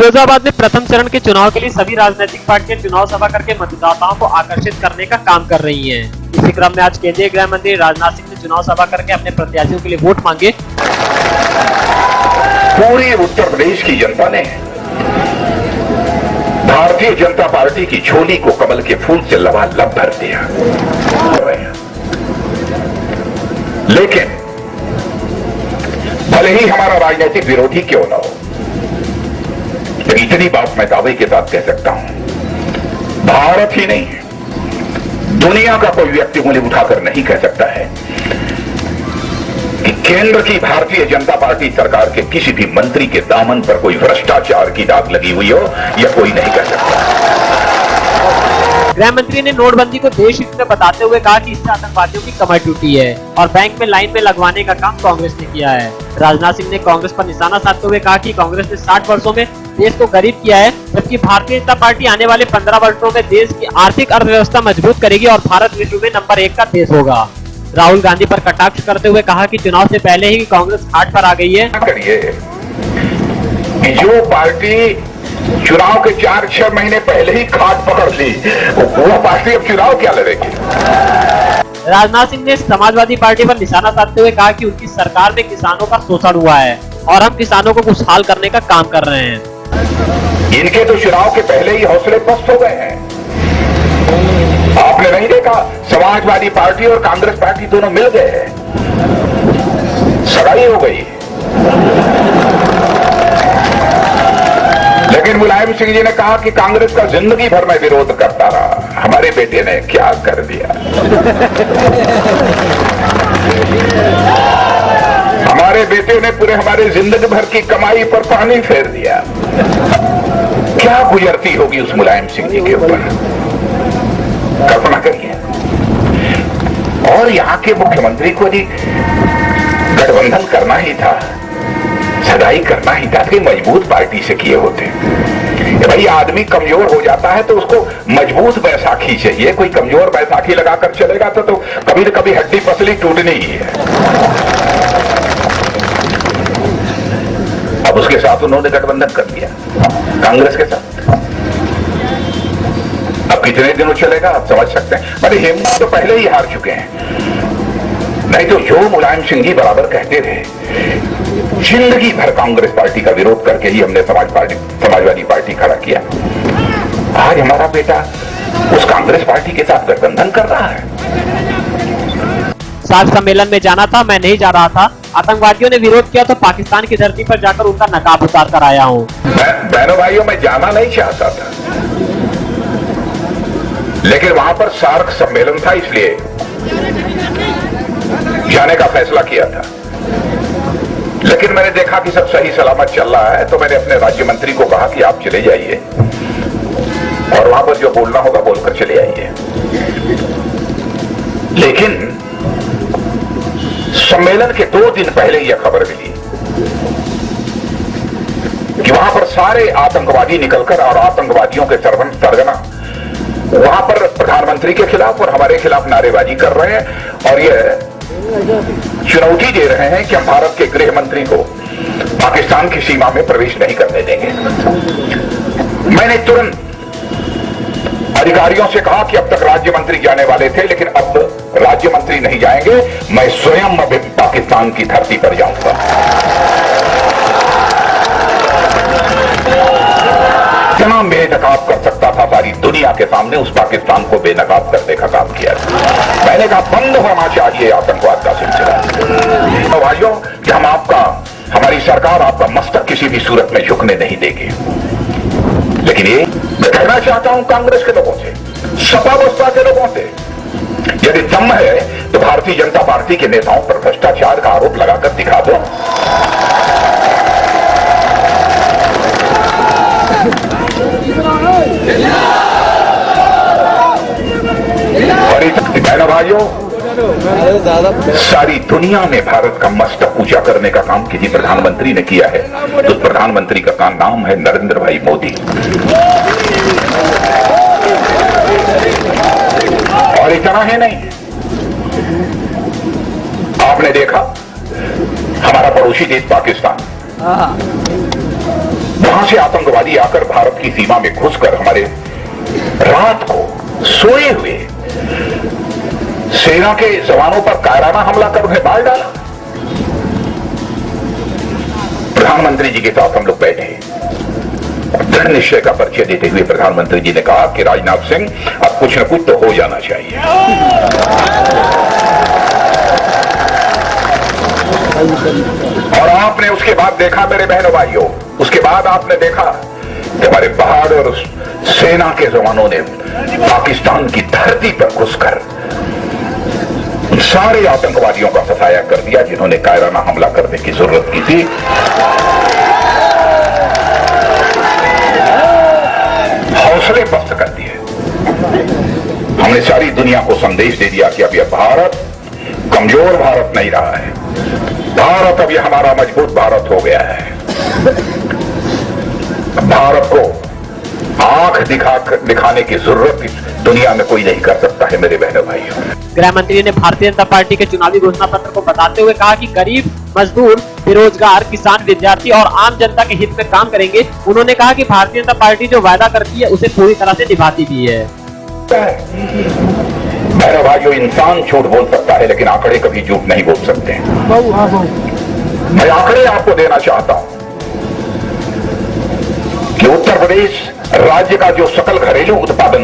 फिरोजाबाद में प्रथम चरण के चुनाव के लिए सभी राजनीतिक पार्टियां चुनाव सभा करके मतदाताओं को आकर्षित करने का काम कर रही हैं। इसी क्रम में आज केंद्रीय गृह मंत्री राजनाथ सिंह ने चुनाव सभा करके अपने प्रत्याशियों के लिए वोट मांगे। पूरी उत्तर प्रदेश की जनता ने भारतीय जनता पार्टी की झोली को कमल के फूल से लबालब भर दिया। लेकिन भले ही हमारा राजनीतिक विरोधी क्यों न हो, तो इतनी बात मैं दावे के साथ कह सकता हूं, भारत ही नहीं दुनिया का कोई व्यक्ति उंगली उठाकर नहीं कह सकता है कि केंद्र की भारतीय जनता पार्टी सरकार के किसी भी मंत्री के दामन पर कोई भ्रष्टाचार की दाग लगी हुई हो, यह कोई नहीं कह सकता। गृह मंत्री ने नोटबंदी को देश हित में बताते हुए कहा कि इससे आतंकवादियों की कमर टूटी है और बैंक में लाइन में लगवाने का काम कांग्रेस ने किया है। राजनाथ सिंह ने कांग्रेस पर निशाना साधते हुए कहा कि कांग्रेस ने 60 वर्षों में देश को गरीब किया है, जबकि भारतीय जनता पार्टी आने वाले 15 वर्षों में देश की आर्थिक अर्थव्यवस्था मजबूत करेगी और भारत विश्व में नंबर 1 का देश होगा। राहुल गांधी पर कटाक्ष करते हुए कहा कि चुनाव से पहले ही कांग्रेस घाट पर आ गई है। जो पार्टी चुनाव के 4-6 महीने पहले ही खाट पकड़ ली, वो पार्टी अब चुनाव क्या लड़ेगी। राजनाथ सिंह ने समाजवादी पार्टी पर निशाना साधते हुए कहा कि उनकी सरकार में किसानों का शोषण हुआ है और हम किसानों को खुशहाल करने का काम कर रहे हैं। इनके तो चुनाव के पहले ही हौसले पस्त हो गए हैं। आपने नहीं देखा, समाजवादी पार्टी और कांग्रेस पार्टी दोनों मिल गए हैं, सगाई हो गई। लेकिन मुलायम सिंह जी ने कहा कि कांग्रेस का जिंदगी भर में विरोध करता रहा, हमारे बेटे ने क्या कर दिया। हमारे बेटे ने पूरे हमारे जिंदगी भर की कमाई पर पानी फेर दिया। क्या गुजरती होगी उस मुलायम सिंह जी के ऊपर, कल्पना करिए। और यहाँ के मुख्यमंत्री को भी गठबंधन करना ही था, सगाई करना ही था कि मजबूत पार्टी से किए होते। भाई आदमी कमजोर हो जाता है तो उसको मजबूत बैसाखी चाहिए, कोई कमजोर बैसाखी लगाकर चलेगा तो कभी न कभी हड्डी पसली टूटनी ही है। अब उसके साथ उन्होंने गठबंधन कर दिया कांग्रेस के साथ। अब कितने दिनों चलेगा आप समझ सकते हैं। बड़े हिम्मत तो पहले ही हार चुके हैं, नहीं तो जो मुलायम सिंह जी बराबर कहते थे, जिंदगी भर कांग्रेस पार्टी का विरोध करके ही हमने समाजवादी पार्टी खड़ा किया। आज हमारा बेटा उस कांग्रेस पार्टी के साथ गठबंधन कर रहा है। साथ सम्मेलन में जाना था, मैं नहीं जा रहा था। आतंकवादियों ने विरोध किया तो पाकिस्तान की धरती पर जाकर उनका नकाब उतार कर आया हूँ। बहनों भाइयों, मैं जाना नहीं चाहता था, लेकिन वहां पर सार्क सम्मेलन था, इसलिए जाने का फैसला किया था। लेकिन मैंने देखा कि सब सही सलामत चल रहा है, तो मैंने अपने राज्य मंत्री को कहा कि आप चले जाइए और वहां पर जो बोलना होगा बोलकर चले आइए। लेकिन सम्मेलन के 2 दिन पहले यह खबर मिली कि वहां पर सारे आतंकवादी निकलकर और आतंकवादियों के सरगना वहां पर प्रधानमंत्री के खिलाफ और हमारे खिलाफ नारेबाजी कर रहे हैं और यह चुनौती दे रहे हैं कि हम भारत के गृह मंत्री को पाकिस्तान की सीमा में प्रवेश नहीं करने देंगे। मैंने तुरंत अधिकारियों से कहा कि अब तक राज्य मंत्री जाने वाले थे, लेकिन अब राज्य मंत्री नहीं जाएंगे, मैं स्वयं अब पाकिस्तान की धरती पर जाऊंगा। इतना बेनकाब कर सकता था सारी दुनिया के सामने, उस पाकिस्तान को बेनकाब करने का काम किया। मैंने कहा बंद होना चाहिए आतंकवाद का सिलसिला। तो भाइयों, कि हमारी सरकार आपका मस्तक किसी भी सूरत में झुकने नहीं देगी। लेकिन ये मैं कहना चाहता हूं कांग्रेस के लोगों से, सपा बसपा के लोगों से, यदि दम है तो भारतीय जनता पार्टी के नेताओं पर भ्रष्टाचार का आरोप लगाकर दिखा दो। बहनों भाइयों, सारी दुनिया में भारत का मस्तक ऊंचा करने का काम किसी प्रधानमंत्री ने किया है तो उस प्रधानमंत्री का नाम है नरेंद्र भाई मोदी। और इतना है नहीं, आपने देखा हमारा पड़ोसी देश पाकिस्तान वहां से आतंकवादी आकर भारत की सीमा में घुसकर हमारे रात को सोए हुए सेना के जवानों पर कायराना हमला कर उन्हें मार डाला। प्रधानमंत्री जी के साथ हम लोग बैठे, दृढ़ निश्चय का परिचय देते हुए प्रधानमंत्री जी ने कहा कि राजनाथ सिंह, अब कुछ न कुछ तो हो जाना चाहिए। और आपने उसके बाद देखा मेरे बहनों भाइयों, उसके बाद आपने देखा कि हमारे बहादुर सेना के जवानों ने पाकिस्तान की धरती पर घुसकर सारे आतंकवादियों का सफाया कर दिया जिन्होंने कायराना हमला करने की जरूरत की थी। हौसले पस्त कर दिए। हमने सारी दुनिया को संदेश दे दिया कि अब यह भारत कमजोर भारत नहीं रहा है, भारत अब यह हमारा मजबूत भारत हो गया है। भारत को आंख दिखाने की जरूरत इस दुनिया में कोई नहीं कर सकता है मेरे बहनों भाइयों। गृह मंत्री ने भारतीय जनता पार्टी के चुनावी घोषणा पत्र को बताते हुए कहा कि गरीब, मजदूर, बेरोजगार, किसान, विद्यार्थी और आम जनता के हित में काम करेंगे। उन्होंने कहा कि भारतीय जनता पार्टी जो वादा करती है उसे पूरी तरह से निभाती भी है। मेरे भाइयों, इंसान झूठ बोल सकता है लेकिन आंकड़े कभी झूठ नहीं बोल सकते। मैं आंकड़े आपको देना चाहता हूं कि उत्तर प्रदेश राज्य का जो सकल घरेलू उत्पादन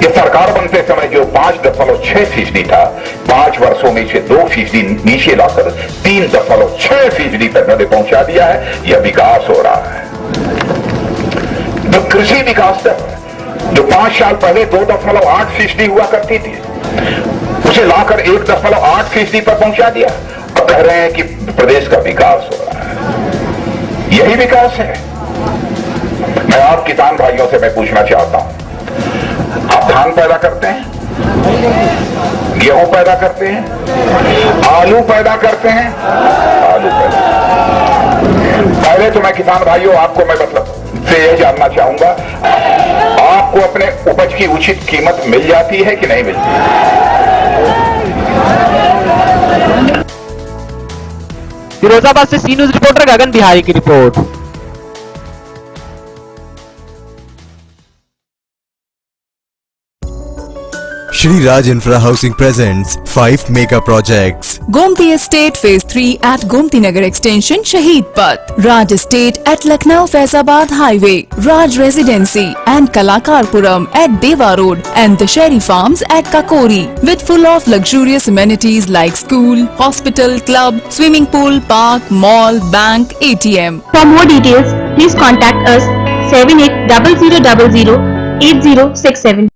ये सरकार बनते समय जो 5.6% था, 5 वर्षों में से 2% नीचे लाकर 3.6% तक मैंने पहुंचा दिया है। यह विकास हो रहा है। जो कृषि विकास दर जो 5 साल पहले 2.8% हुआ करती थी, उसे लाकर 1.8% पर पहुंचा दिया। अब कह रहे हैं कि प्रदेश का विकास हो रहा है। यही विकास है। मैं आप किसान भाइयों से मैं पूछना चाहता हूं, आप धान पैदा करते हैं, गेहूं पैदा करते हैं, आलू पैदा करते हैं, आलू पैदा। पहले तो मैं किसान भाइयों आपको मैं मतलब से यह जानना चाहूंगा, आपको अपने उपज की उचित कीमत मिल जाती है कि नहीं मिलती? फिरोजाबाद से सी न्यूज रिपोर्टर गगन बिहारी की report. Shri Raj Infra Housing presents 5 mega projects. Gomti Estate Phase 3 at Gomti Nagar Extension, Shaheed Path. Raj Estate at Lucknow Faizabad Highway. Raj Residency and Kalakarpuram at Deva Road and the Sherry Farms at Kakori. With full of luxurious amenities like school, hospital, club, swimming pool, park, mall, bank, ATM. For more details, please contact us 780000 8067.